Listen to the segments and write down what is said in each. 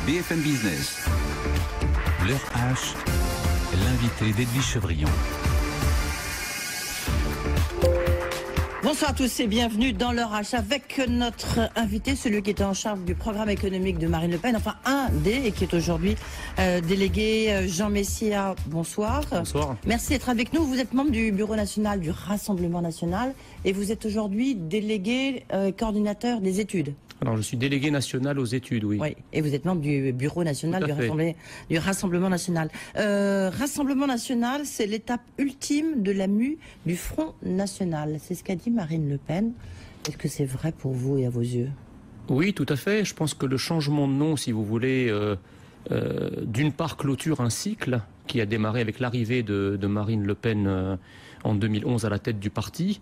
BFM Business. L'heure H, l'invité d'Edwige Chevrillon. Bonsoir à tous et bienvenue dans l'heure H avec notre invité, celui qui était en charge du programme économique de Marine Le Pen, enfin un des, et qui est aujourd'hui délégué, Jean Messia. Bonsoir. Bonsoir. Merci d'être avec nous. Vous êtes membre du Bureau national du Rassemblement national et vous êtes aujourd'hui délégué coordinateur des études. Alors, je suis délégué national aux études, oui. Oui, et vous êtes membre du Bureau national du Rassemblement national. Rassemblement national, c'est l'étape ultime de la mue du Front national. C'est ce qu'a dit Marine Le Pen. Est-ce que c'est vrai pour vous et à vos yeux? Oui, tout à fait. Je pense que le changement de nom, si vous voulez, d'une part clôture un cycle qui a démarré avec l'arrivée de Marine Le Pen en 2011 à la tête du parti.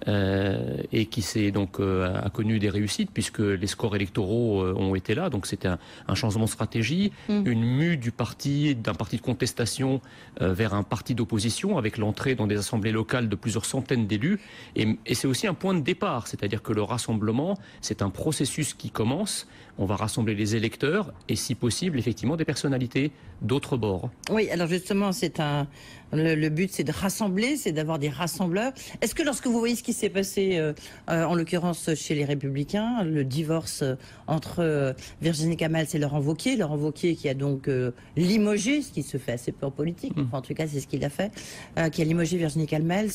Et qui s'est donc a connu des réussites puisque les scores électoraux ont été là, donc c'était un changement de stratégie, une mue du parti, d'un parti de contestation vers un parti d'opposition avec l'entrée dans des assemblées locales de plusieurs centaines d'élus, et c'est aussi un point de départ, c'est-à-dire que le rassemblement, c'est un processus qui commence, on va rassembler les électeurs et si possible effectivement des personnalités d'autres bords. Oui, alors justement le but c'est de rassembler, c'est d'avoir des rassembleurs. Est-ce que lorsque vous voyez ce qui s'est passé, en l'occurrence chez les Républicains, le divorce entre Virginie Kamels et Laurent Wauquiez qui a donc limogé, ce qui se fait assez peu en politique, enfin, en tout cas c'est ce qu'il a fait, qui a limogé Virginie Kamels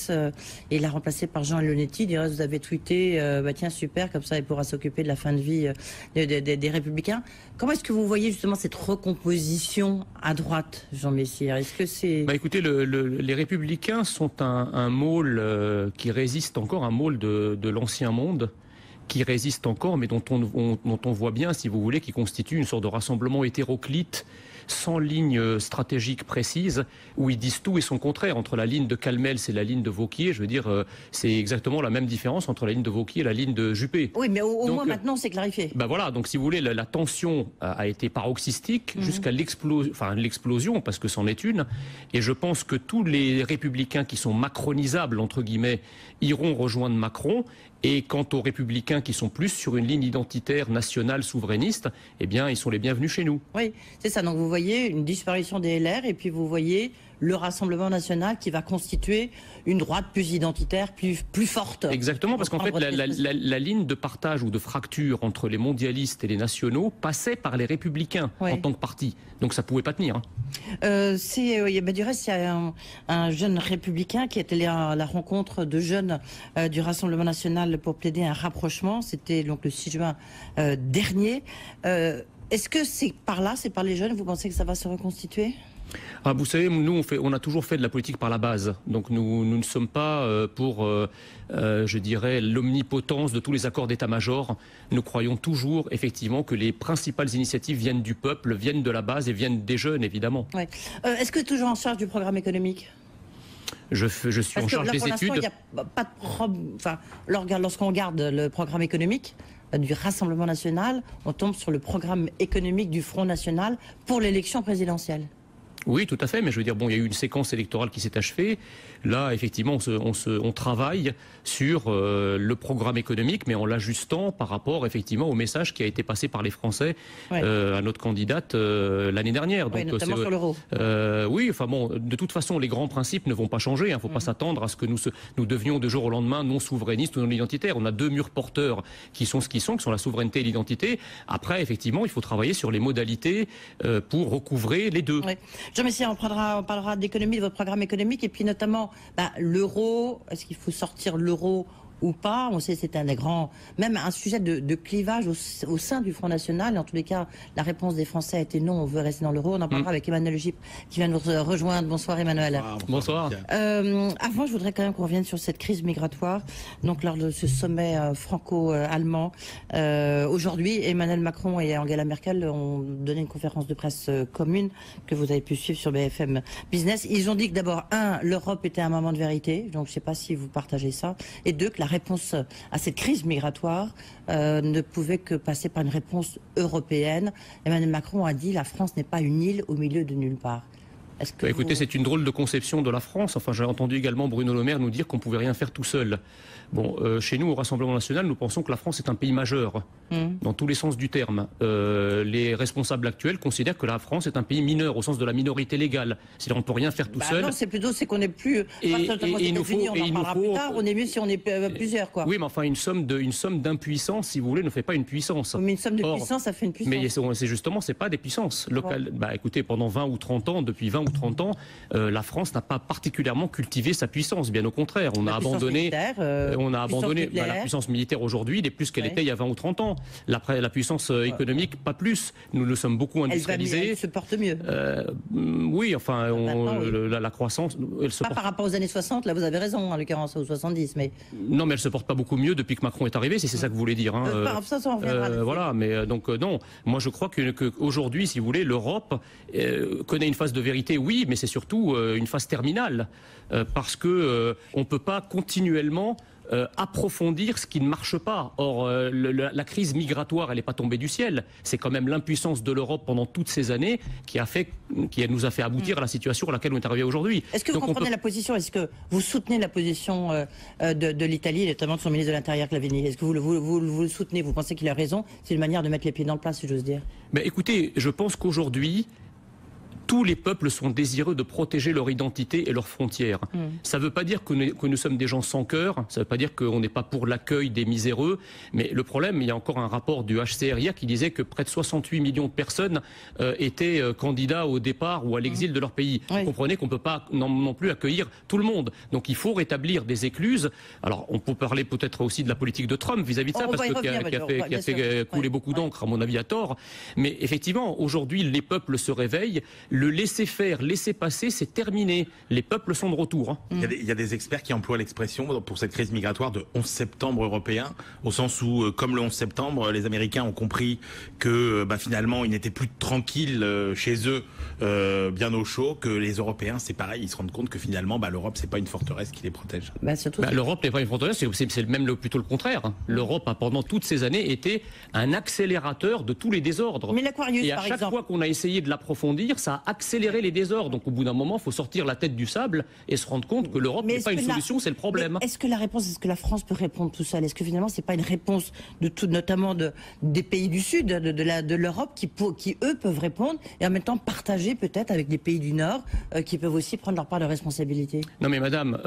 et l'a remplacé par Jean Leonetti. Du reste, vous avez tweeté, bah tiens super, comme ça il pourra s'occuper de la fin de vie des Républicains. Comment est-ce que vous voyez justement cette recomposition à droite, Jean Messia? Est-ce que c'est... Bah écoutez, les Républicains sont un môle qui résiste encore, un môle de l'ancien monde, qui résiste encore, mais dont on voit bien, si vous voulez, qui constitue une sorte de rassemblement hétéroclite, sans ligne stratégique précise, où ils disent tout et son contraire. Entre la ligne de Kamels et la ligne de Wauquiez, je veux dire, c'est exactement la même différence entre la ligne de Wauquiez et la ligne de Juppé. Oui, mais au moins maintenant c'est clarifié. Ben voilà, donc si vous voulez, la tension a été paroxystique jusqu'à l'explosion, parce que c'en est une. Et je pense que tous les républicains qui sont macronisables, entre guillemets, iront rejoindre Macron. Et quant aux républicains qui sont plus sur une ligne identitaire nationale souverainiste, eh bien, ils sont les bienvenus chez nous. Oui, c'est ça. Donc vous voyez une disparition des LR et puis vous voyez le Rassemblement national qui va constituer une droite plus identitaire, plus forte. Exactement, parce qu'en fait, la ligne de partage ou de fracture entre les mondialistes et les nationaux passait par les républicains en tant que parti. Donc ça ne pouvait pas tenir. Du reste, il y a un jeune républicain qui est allé à la rencontre de jeunes du Rassemblement national pour plaider un rapprochement. C'était donc le 6 juin dernier. Est-ce que c'est par là, c'est par les jeunes, vous pensez que ça va se reconstituer ? Ah, vous savez, nous, on a toujours fait de la politique par la base. Donc nous ne sommes pas pour, je dirais, l'omnipotence de tous les accords d'état-major. Nous croyons toujours, effectivement, que les principales initiatives viennent du peuple, viennent de la base et viennent des jeunes, évidemment. Ouais. Est-ce que vous êtes toujours en charge du programme économique ? Je suis en charge des études. Il n'y a pas de problème. Enfin, lorsqu'on regarde le programme économique du Rassemblement national, on tombe sur le programme économique du Front national pour l'élection présidentielle. Oui, tout à fait, mais je veux dire, bon, il y a eu une séquence électorale qui s'est achevée. Là, effectivement, on travaille sur le programme économique, mais en l'ajustant par rapport, effectivement, au message qui a été passé par les Français à notre candidate l'année dernière. Donc, notamment sur l'euro. Oui, enfin bon, de toute façon, les grands principes ne vont pas changer. Il ne faut pas s'attendre à ce que nous devenions de jour au lendemain non souverainistes ou non identitaires. On a deux murs porteurs qui sont qui sont la souveraineté et l'identité. Après, effectivement, il faut travailler sur les modalités pour recouvrer les deux. Ouais. Jean Messia, on parlera d'économie, de votre programme économique, et puis notamment l'euro. Est-ce qu'il faut sortir l'euro ou pas? On sait que c'est même un sujet de clivage au sein du Front National. Et en tous les cas, la réponse des Français a été non, on veut rester dans l'euro. On en parlera avec Emmanuel Gip qui vient nous rejoindre. Bonsoir Emmanuel. Bonsoir. Avant, je voudrais quand même qu'on revienne sur cette crise migratoire. Donc lors de ce sommet franco-allemand, aujourd'hui, Emmanuel Macron et Angela Merkel ont donné une conférence de presse commune que vous avez pu suivre sur BFM Business. Ils ont dit que d'abord, l'Europe était un moment de vérité. Donc je ne sais pas si vous partagez ça. Et deux, que la réponse à cette crise migratoire ne pouvait que passer par une réponse européenne. Emmanuel Macron a dit la France n'est pas une île au milieu de nulle part. Écoutez, c'est une drôle de conception de la France. Enfin, j'ai entendu également Bruno Le Maire nous dire qu'on ne pouvait rien faire tout seul. Bon, chez nous, au Rassemblement National, nous pensons que la France est un pays majeur, dans tous les sens du terme. Les responsables actuels considèrent que la France est un pays mineur, au sens de la minorité légale. C'est-à-dire qu'on ne peut rien faire tout seul. Non, c'est plutôt qu'on n'est plus... il nous faut... plus tard, on est mieux si on est plusieurs, quoi. Oui, mais enfin, une somme d'impuissance, si vous voulez, ne fait pas une puissance. Mais une somme de puissance, ça fait une puissance. Mais c'est justement, c'est pas des puissances locales. Bah, écoutez, pendant 20 ou 30 ans, depuis 20 ou 30 ans, la France n'a pas particulièrement cultivé sa puissance. Bien au contraire, on a abandonné la puissance militaire aujourd'hui, elle est plus qu'elle était il y a 20 ou 30 ans. La puissance économique, pas plus. Nous nous sommes beaucoup industrialisés. Elle se porte mieux. Oui, enfin, la croissance... Pas par rapport aux années 60, là vous avez raison, en l'occurrence, aux 70, mais... Non, mais elle se porte pas beaucoup mieux depuis que Macron est arrivé, si c'est ça que vous voulez dire. Voilà, mais donc non. Moi, je crois qu'aujourd'hui, si vous voulez, l'Europe connaît une phase de vérité, oui, mais c'est surtout une phase terminale, parce que on ne peut pas continuellement approfondir ce qui ne marche pas. Or, la crise migratoire, elle n'est pas tombée du ciel. C'est quand même l'impuissance de l'Europe pendant toutes ces années qui nous a fait aboutir à la situation à laquelle on est arrivé aujourd'hui. Est-ce que vous comprenez la position? Est-ce que vous soutenez la position de l'Italie, notamment de son ministre de l'Intérieur, Clavigny? Est-ce que vous le soutenez? Vous pensez qu'il a raison? C'est une manière de mettre les pieds dans le plat, si j'ose dire. Mais écoutez, je pense qu'aujourd'hui, tous les peuples sont désireux de protéger leur identité et leurs frontières. Ça ne veut pas dire que nous sommes des gens sans cœur, ça ne veut pas dire qu'on n'est pas pour l'accueil des miséreux, mais le problème, il y a encore un rapport du HCR hier qui disait que près de 68 millions de personnes étaient candidats au départ ou à l'exil de leur pays. Vous comprenez qu'on ne peut pas non plus accueillir tout le monde. Donc il faut rétablir des écluses. Alors on peut parler peut-être aussi de la politique de Trump vis-à-vis de ça, parce qu'il a fait couler beaucoup d'encre, à mon avis à tort. Mais effectivement, aujourd'hui, les peuples se réveillent. Le laisser faire, laisser passer, c'est terminé. Les peuples sont de retour. Il y a des experts qui emploient l'expression pour cette crise migratoire de 11 septembre européen, au sens où, comme le 11 septembre, les Américains ont compris que finalement, ils n'étaient plus tranquilles chez eux, bien au chaud, que les Européens, c'est pareil, ils se rendent compte que finalement, l'Europe, c'est pas une forteresse qui les protège. L'Europe n'est pas une forteresse, c'est même plutôt le contraire. L'Europe a pendant toutes ces années été un accélérateur de tous les désordres. Mais l'Aquarius, par exemple. Et à chaque fois qu'on a essayé de l'approfondir, ça a accélérer les désordres. Donc au bout d'un moment, il faut sortir la tête du sable et se rendre compte que l'Europe n'est pas une solution, c'est le problème. Est-ce que la France peut répondre tout seul? Est-ce que finalement, c'est pas une réponse notamment des pays du Sud, de l'Europe, qui eux peuvent répondre et en même temps partager peut-être avec les pays du Nord qui peuvent aussi prendre leur part de responsabilité? Non mais madame,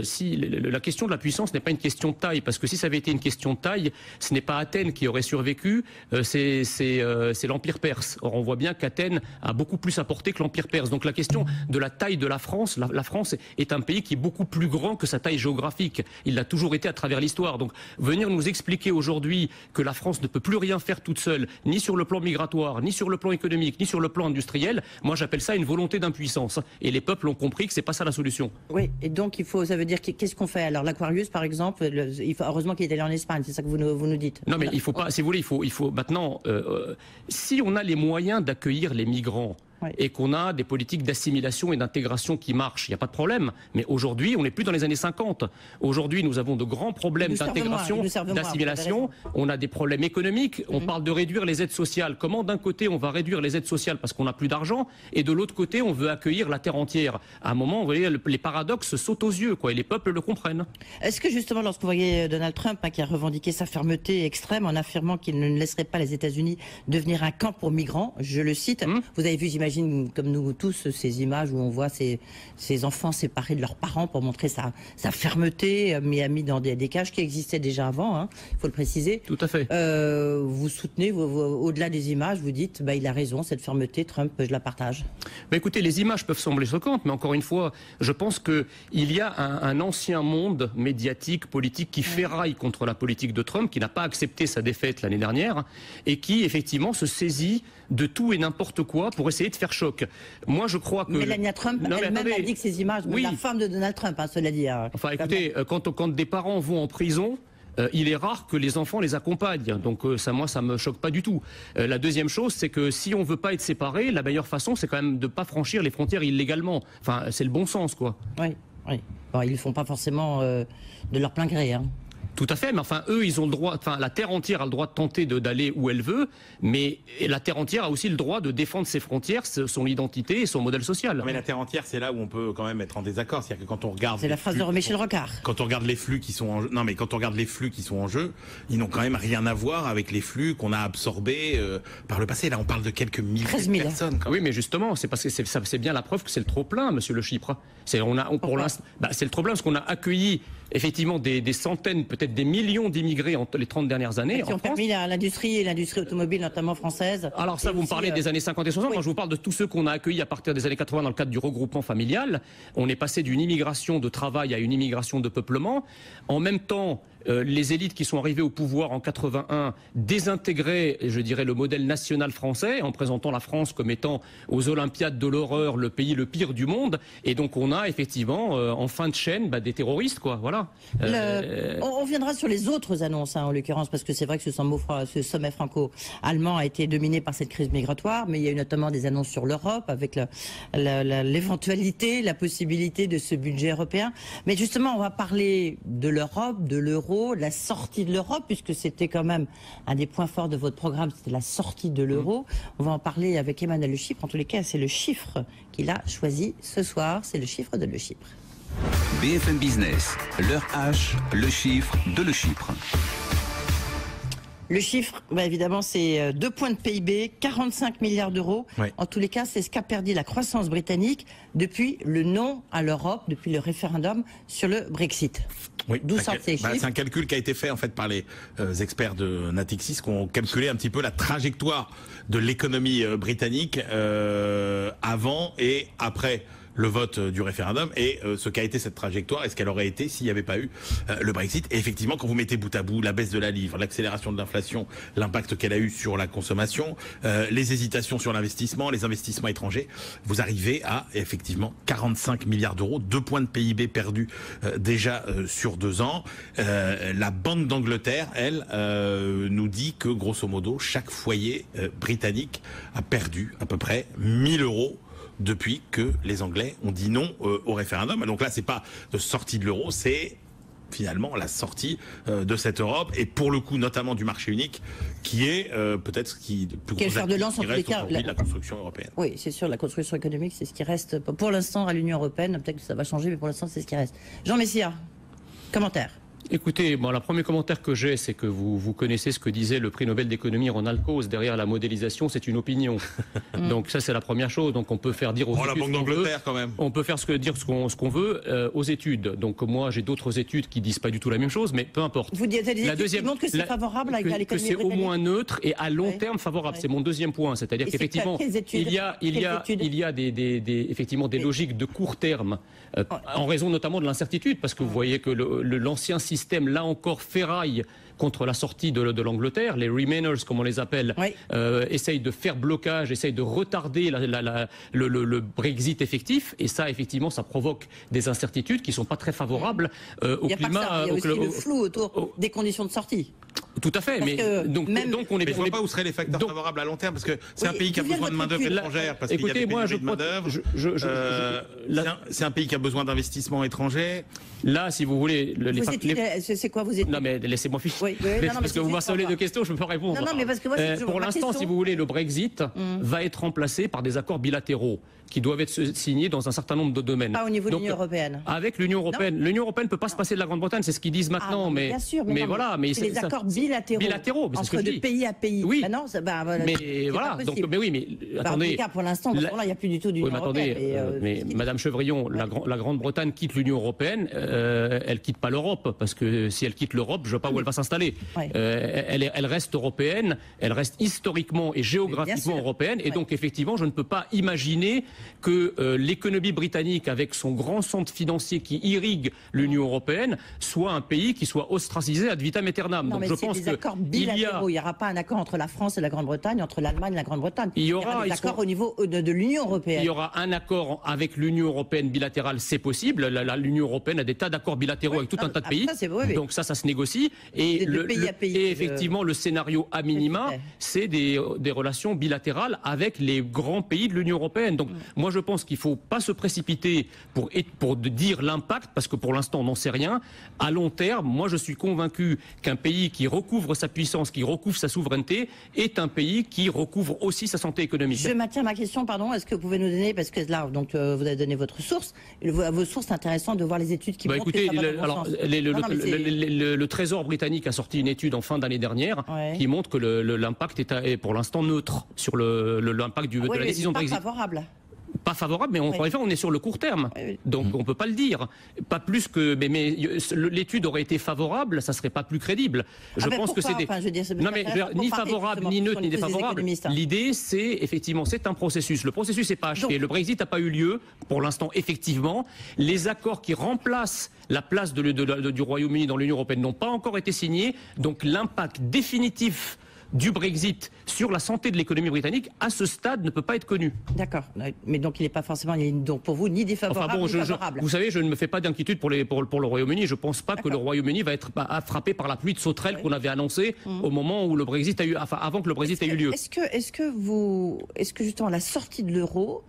si la question de la puissance n'est pas une question de taille, parce que si ça avait été une question de taille, ce n'est pas Athènes qui aurait survécu, c'est l'Empire perse. Or on voit bien qu'Athènes a beaucoup plus apporté que l'Empire perse. Donc la question de la taille de la France, la France est un pays qui est beaucoup plus grand que sa taille géographique. Il l'a toujours été à travers l'histoire. Donc venir nous expliquer aujourd'hui que la France ne peut plus rien faire toute seule, ni sur le plan migratoire, ni sur le plan économique, ni sur le plan industriel, moi j'appelle ça une volonté d'impuissance. Et les peuples ont compris que c'est pas ça la solution. Oui, et donc ça veut dire qu'est-ce qu'on fait? Alors l'Aquarius par exemple, heureusement qu'il est allé en Espagne, c'est ça que vous nous dites. Non mais il faut pas, si vous voulez, il faut maintenant, si on a les moyens d'accueillir les migrants, et qu'on a des politiques d'assimilation et d'intégration qui marchent, il n'y a pas de problème. Mais aujourd'hui, on n'est plus dans les années 50. Aujourd'hui, nous avons de grands problèmes d'intégration, d'assimilation. On a des problèmes économiques. On parle de réduire les aides sociales. Comment d'un côté, on va réduire les aides sociales parce qu'on n'a plus d'argent, et de l'autre côté, on veut accueillir la terre entière. À un moment, vous voyez, les paradoxes sautent aux yeux, et les peuples le comprennent. Est-ce que justement, lorsque vous voyez Donald Trump, qui a revendiqué sa fermeté extrême en affirmant qu'il ne laisserait pas les États-Unis devenir un camp pour migrants, je le cite, vous avez vu, j'imagine, comme nous tous, ces images où on voit ces enfants séparés de leurs parents pour montrer sa fermeté, mais mis dans des cages qui existaient déjà avant, il faut le préciser. Tout à fait. Vous soutenez, au-delà des images, vous dites, il a raison, cette fermeté, Trump, je la partage. Écoutez, les images peuvent sembler choquantes, mais encore une fois, je pense qu'il y a un ancien monde médiatique, politique, qui ferraille contre la politique de Trump, qui n'a pas accepté sa défaite l'année dernière, et qui, effectivement, se saisit de tout et n'importe quoi pour essayer de faire choc. Moi, je crois que... Melania Trump elle-même a dit que ces images, la femme de Donald Trump, cela dit... Enfin, écoutez, quand des parents vont en prison... il est rare que les enfants les accompagnent. Donc moi, ça me choque pas du tout. La deuxième chose, c'est que si on veut pas être séparés, la meilleure façon, c'est quand même de pas franchir les frontières illégalement. Enfin, c'est le bon sens, quoi. Oui. Bon, ils le font pas forcément de leur plein gré, Tout à fait, mais enfin, eux, ils ont le droit, enfin, la terre entière a le droit de tenter d'aller où elle veut, mais la terre entière a aussi le droit de défendre ses frontières, son identité et son modèle social. Mais la terre entière, c'est là où on peut quand même être en désaccord. C'est-à-dire que quand on regarde. C'est la phrase de Michel Rocard. Quand on regarde les flux qui sont en jeu, non, mais quand on regarde les flux qui sont en jeu, ils n'ont quand même rien à voir avec les flux qu'on a absorbés par le passé. Là, on parle de quelques milliers de personnes. Oui, mais justement, c'est parce que c'est bien la preuve que c'est le trop-plein, monsieur Le Chypre. C'est le trop-plein parce qu'on a accueilli effectivement des centaines, peut-être des millions d'immigrés en les 30 dernières années. Qui ont permis à l'industrie et l'industrie automobile, notamment française. Alors ça, vous me parlez des années 50 et 60. Oui. Moi, je vous parle de tous ceux qu'on a accueillis à partir des années 80 dans le cadre du regroupement familial. On est passé d'une immigration de travail à une immigration de peuplement. En même temps, les élites qui sont arrivées au pouvoir en 81 désintégraient, je dirais, le modèle national français en présentant la France comme étant aux Olympiades de l'horreur le pays le pire du monde. Et donc on a effectivement en fin de chaîne des terroristes, quoi. Voilà. On reviendra sur les autres annonces, en l'occurrence, parce que c'est vrai que ce sommet franco-allemand a été dominé par cette crise migratoire, mais il y a eu notamment des annonces sur l'Europe avec l'éventualité, la possibilité de ce budget européen. Mais justement, on va parler de l'Europe, de l'euro, de la sortie de l'Europe, puisque c'était quand même un des points forts de votre programme, c'était la sortie de l'euro. On va en parler avec Emmanuel Le Chypre. En tous les cas, c'est le chiffre qu'il a choisi ce soir, c'est le chiffre de Le Chypre. BFM Business, l'heure H, le chiffre de Le Chypre. Le chiffre, évidemment, c'est 2 points de PIB, 45 milliards d'euros. Oui. En tous les cas, c'est ce qu'a perdu la croissance britannique depuis le non à l'Europe, depuis le référendum sur le Brexit. Oui, d'où sortent ces chiffres. c'est un calcul qui a été fait en fait par les experts de Natixis qui ont calculé un petit peu la trajectoire de l'économie britannique avant et après le vote du référendum et ce qu'a été cette trajectoire et ce qu'elle aurait été s'il n'y avait pas eu le Brexit. Et effectivement, quand vous mettez bout à bout la baisse de la livre, l'accélération de l'inflation, l'impact qu'elle a eu sur la consommation, les hésitations sur l'investissement, les investissements étrangers, vous arrivez à effectivement 45 milliards d'euros, 2 points de PIB perdus déjà sur 2 ans. La Banque d'Angleterre, elle, nous dit que grosso modo, chaque foyer britannique a perdu à peu près 1000 euros depuis que les Anglais ont dit non au référendum. Donc là, c'est pas de sortie de l'euro, c'est finalement la sortie de cette Europe et pour le coup notamment du marché unique qui est peut-être ce qui plus gros fer de lance en tous les cas la construction européenne. Oui, c'est sûr, la construction économique, c'est ce qui reste pour l'instant à l'Union européenne. Peut-être que ça va changer, mais pour l'instant, c'est ce qui reste. Jean Messia, commentaire. Écoutez, le premier commentaire que j'ai, c'est que vous connaissez ce que disait le prix Nobel d'économie Ronald Coase. Derrière la modélisation, c'est une opinion. Donc ça, c'est la première chose. Donc on peut faire dire aux études la Banque d'Angleterre quand même. On peut faire ce qu'on veut aux études. Donc moi, j'ai d'autres études qui disent pas du tout la même chose, mais peu importe. Vous dites des études qui montrent que c'est favorable à l'économie britannique. Que c'est au moins neutre et à long terme favorable. C'est mon deuxième point. C'est-à-dire qu'effectivement, il y a effectivement des logiques de court terme en raison notamment de l'incertitude, parce que vous voyez que l'ancien système, là encore, ferraille contre la sortie de l'Angleterre. Les Remainers, comme on les appelle, essayent de faire blocage, essayent de retarder le Brexit effectif. Et ça, effectivement, ça provoque des incertitudes qui ne sont pas très favorables au climat. Il y a aussi le flou autour des conditions de sortie. Tout à fait, mais donc on est. Mais je ne vois pas où seraient les facteurs favorables à long terme, parce que c'est un pays qui a besoin de main-d'œuvre étrangère, parce qu'il y a des pénuries de main-d'œuvre. C'est un pays qui a besoin d'investissements étrangers. Là, si vous voulez, c'est quoi vous êtes? Non, mais laissez-moi finir. Parce que vous m'assolez de questions, je ne peux pas répondre. Non, mais parce que moi, pour l'instant, si vous voulez, le Brexit va être remplacé par des accords bilatéraux qui doivent être signés dans un certain nombre de domaines. Pas au niveau de l'Union européenne. Avec l'Union européenne. L'Union européenne ne peut pas se passer de la Grande-Bretagne, c'est ce qu'ils disent maintenant. Bien sûr, mais voilà. C'est des accords bilatéraux entre de pays à pays. Oui. Non, mais voilà. Donc, mais oui, mais attendez. En tout cas, pour l'instant, il n'y a plus du tout d'Union européenne. Mais Madame Chevrillon, la Grande-Bretagne quitte l'Union européenne, elle quitte pas l'Europe, parce que si elle quitte l'Europe, je ne vois pas où elle va s'installer. Elle reste européenne, elle reste historiquement et géographiquement européenne, et donc effectivement, je ne peux pas imaginer que l'économie britannique, avec son grand centre financier qui irrigue l'Union européenne, soit un pays qui soit ostracisé ad vitam aeternam. Non, donc je pense il n'y aura pas un accord entre la France et la Grande-Bretagne, entre l'Allemagne et la Grande-Bretagne. Il y aura des accords au niveau de l'Union européenne. Il y aura un accord avec l'Union européenne bilatéral, c'est possible. L'Union européenne a des tas d'accords bilatéraux avec tout un tas de pays. Donc ça se négocie. Et de pays à pays. Et effectivement, le scénario à minima, c'est des relations bilatérales avec les grands pays de l'Union européenne. Donc, moi, je pense qu'il ne faut pas se précipiter pour dire l'impact, parce que pour l'instant, on n'en sait rien. À long terme, moi, je suis convaincu qu'un pays qui recouvre sa puissance, qui recouvre sa souveraineté, est un pays qui recouvre aussi sa santé économique. Je maintiens ma question, pardon. Est-ce que vous pouvez nous donner, parce que là, donc, vous avez donné votre source. Vos sources, c'est intéressant de voir les études qui montrent que ça va dans le bon sens. Le Trésor britannique a sorti une étude en fin d'année dernière qui montre que l'impact est pour l'instant neutre sur l'impact de la décision de Brexit. Pas favorable, mais encore une fois, on est sur le court terme. Donc, on ne peut pas le dire. Pas plus que. Mais l'étude aurait été favorable, ça ne serait pas plus crédible. Je pense que c'est des. Non, mais ni favorable, ni neutre, ni défavorable. L'idée, c'est effectivement, c'est un processus. Le processus n'est pas achevé. Le Brexit n'a pas eu lieu, pour l'instant, effectivement. Les accords qui remplacent la place du Royaume-Uni dans l'Union européenne n'ont pas encore été signés. Donc, l'impact définitif du Brexit sur la santé de l'économie britannique, à ce stade, ne peut pas être connu. D'accord. Mais donc, il n'est pas forcément, donc pour vous, ni défavorable, ni favorable. Vous savez, je ne me fais pas d'inquiétude pour le Royaume-Uni. Je ne pense pas que le Royaume-Uni va être frappé par la pluie de sauterelles qu'on avait annoncée au moment où le Brexit a eu, avant que le Brexit ait eu lieu. Est-ce que justement, la sortie de l'euro,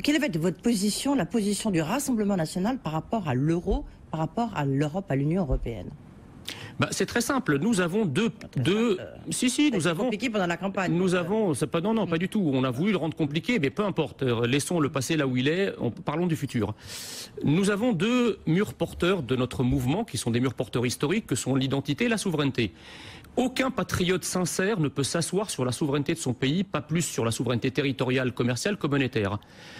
quelle va être votre position, la position du Rassemblement national par rapport à l'euro, par rapport à l'Europe, à l'Union européenne? C'est très simple. Nous avons nous avons compliqué pendant la campagne. Nous avons, c'est pas non, pas du tout. On a voulu le rendre compliqué, mais peu importe. Laissons le passé là où il est. Parlons du futur. Nous avons deux murs porteurs de notre mouvement, qui sont des murs porteurs historiques, que sont l'identité et la souveraineté. Aucun patriote sincère ne peut s'asseoir sur la souveraineté de son pays, pas plus sur la souveraineté territoriale, commerciale que monétaire.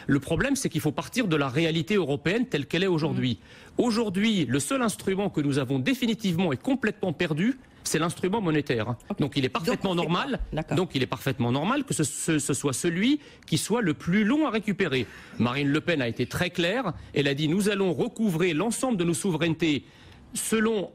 Le problème, c'est qu'il faut partir de la réalité européenne telle qu'elle est aujourd'hui. Aujourd'hui, le seul instrument que nous avons définitivement et complètement perdu, c'est l'instrument monétaire. Donc il est parfaitement normal. Donc il est parfaitement normal que ce soit celui qui soit le plus long à récupérer. Marine Le Pen a été très claire. Elle a dit: nous allons recouvrer l'ensemble de nos souverainetés selon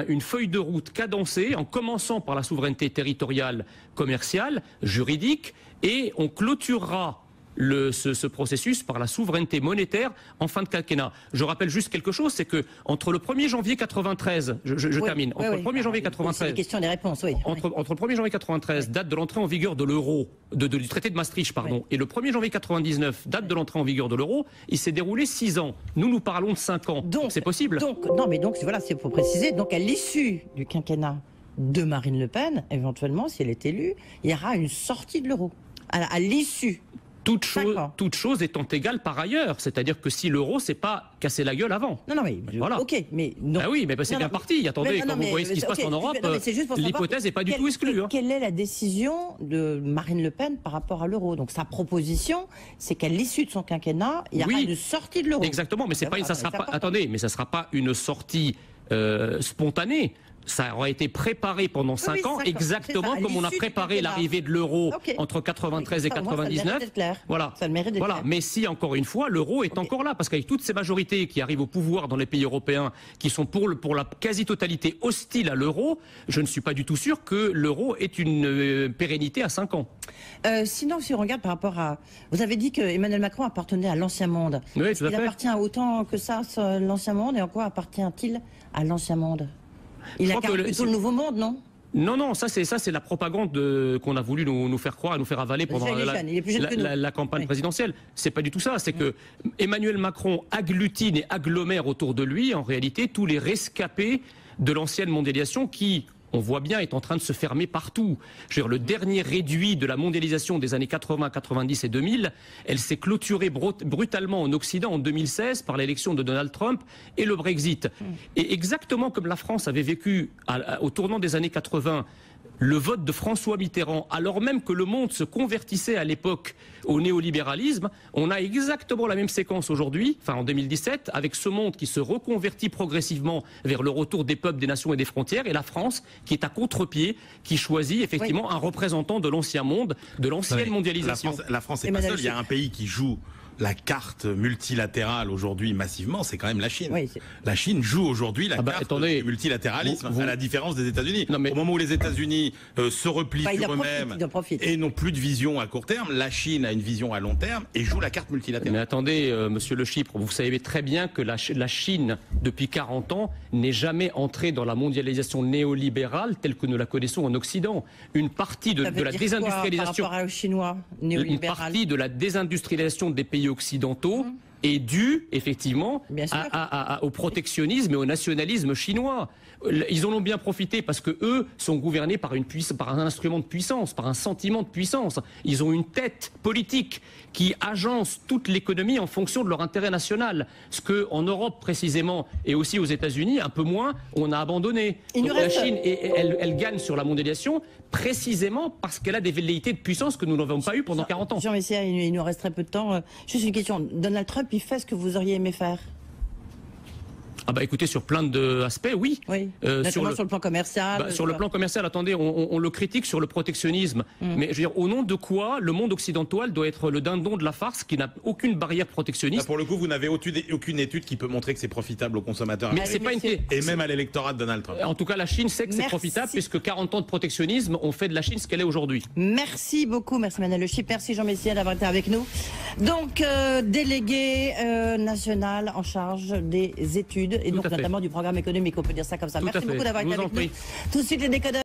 une feuille de route cadencée, en commençant par la souveraineté territoriale, commerciale, juridique, et on clôturera ce processus par la souveraineté monétaire en fin de quinquennat. Je rappelle juste quelque chose, c'est que entre le 1er janvier 93, je termine, entre le 1er janvier 93, les questions et les réponses, entre le 1er janvier 93, date de l'entrée en vigueur de l'euro, du traité de Maastricht, pardon, et le 1er janvier 99, date de l'entrée en vigueur de l'euro, il s'est déroulé 6 ans. Nous parlons de 5 ans. Donc c'est possible. Donc voilà, c'est pour préciser. Donc à l'issue du quinquennat de Marine Le Pen, éventuellement, si elle est élue, il y aura une sortie de l'euro. À l'issue. Toute chose étant égale par ailleurs, c'est-à-dire que si l'euro s'est pas cassé la gueule avant. Non, mais voilà. Ok, mais non. Ah oui, mais c'est bien parti. Attendez, quand vous voyez ce qui se passe en Europe, l'hypothèse n'est pas du tout exclue. Quelle est la décision de Marine Le Pen par rapport à l'euro? Donc sa proposition, c'est qu'à l'issue de son quinquennat, il y aura une sortie de l'euro. Exactement, mais ça sera pas une sortie spontanée. Ça aurait été préparé pendant 5 ans, exactement comme on a préparé l'arrivée de l'euro entre 93 et 99. Voilà. Mais si, encore une fois, l'euro est encore là, parce qu'avec toutes ces majorités qui arrivent au pouvoir dans les pays européens, qui sont pour la quasi-totalité hostiles à l'euro, je ne suis pas du tout sûr que l'euro ait une pérennité à 5 ans. Sinon, si on regarde par rapport à... Vous avez dit que Emmanuel Macron appartenait à l'ancien monde. Oui, tout à fait. Il appartient autant que ça, l'ancien monde, et en quoi appartient-il à l'ancien monde? Il incarne plutôt le nouveau monde, non? Non, ça c'est la propagande qu'on a voulu nous faire croire, nous faire avaler pendant la campagne présidentielle. C'est pas du tout ça. C'est que Emmanuel Macron agglutine et agglomère autour de lui, en réalité, tous les rescapés de l'ancienne mondialisation qui, on voit bien, est en train de se fermer partout. Je veux dire, le dernier réduit de la mondialisation des années 80, 90 et 2000, elle s'est clôturée brutalement en Occident en 2016 par l'élection de Donald Trump et le Brexit. Et exactement comme la France avait vécu au tournant des années 80, le vote de François Mitterrand, alors même que le monde se convertissait à l'époque au néolibéralisme, on a exactement la même séquence aujourd'hui, enfin en 2017, avec ce monde qui se reconvertit progressivement vers le retour des peuples, des nations et des frontières, et la France qui est à contre-pied, qui choisit effectivement un représentant de l'ancien monde, de l'ancienne mondialisation. La France n'est pas seule, il y a un pays qui joue la carte multilatérale aujourd'hui massivement, c'est quand même la Chine. Oui, la Chine joue aujourd'hui la carte du multilatéralisme, à la différence des États-Unis. Au moment où les États-Unis se replient sur eux-mêmes et n'ont plus de vision à court terme, la Chine a une vision à long terme et joue la carte multilatérale. Mais attendez, monsieur Le Chypre, vous savez très bien que la Chine, depuis 40 ans, n'est jamais entrée dans la mondialisation néolibérale telle que nous la connaissons en Occident. Une partie de la désindustrialisation, par rapport aux Chinois, une partie de la désindustrialisation des pays occidentaux est due effectivement au protectionnisme et au nationalisme chinois. Ils en ont bien profité parce que eux sont gouvernés par un instrument de puissance, par un sentiment de puissance. Ils ont une tête politique qui agence toute l'économie en fonction de leur intérêt national. Ce que en Europe précisément et aussi aux États-Unis un peu moins, on a abandonné. Donc la Chine, elle gagne sur la mondialisation précisément parce qu'elle a des velléités de puissance que nous n'avons pas eues pendant 40 ans. Jean Messia, il nous reste très peu de temps. Juste une question. Donald Trump, il fait ce que vous auriez aimé faire? Ah bah écoutez, sur plein d'aspects, oui. Notamment sur le plan commercial. Sur le plan commercial, attendez, on le critique sur le protectionnisme. Mais je veux dire, au nom de quoi le monde occidental doit être le dindon de la farce qui n'a aucune barrière protectionniste? Là, pour le coup, vous n'avez aucune étude qui peut montrer que c'est profitable aux consommateurs. Mais c'est pas et même à l'électorat de Donald Trump. En tout cas, la Chine sait que c'est profitable puisque 40 ans de protectionnisme ont fait de la Chine ce qu'elle est aujourd'hui. Merci beaucoup, merci Manuel Le Chypre, merci Jean Messia d'avoir été avec nous. Donc, délégué national en charge des études et donc notamment du programme économique, on peut dire ça comme ça. Merci beaucoup d'avoir été avec nous. Tout de suite les décodeurs.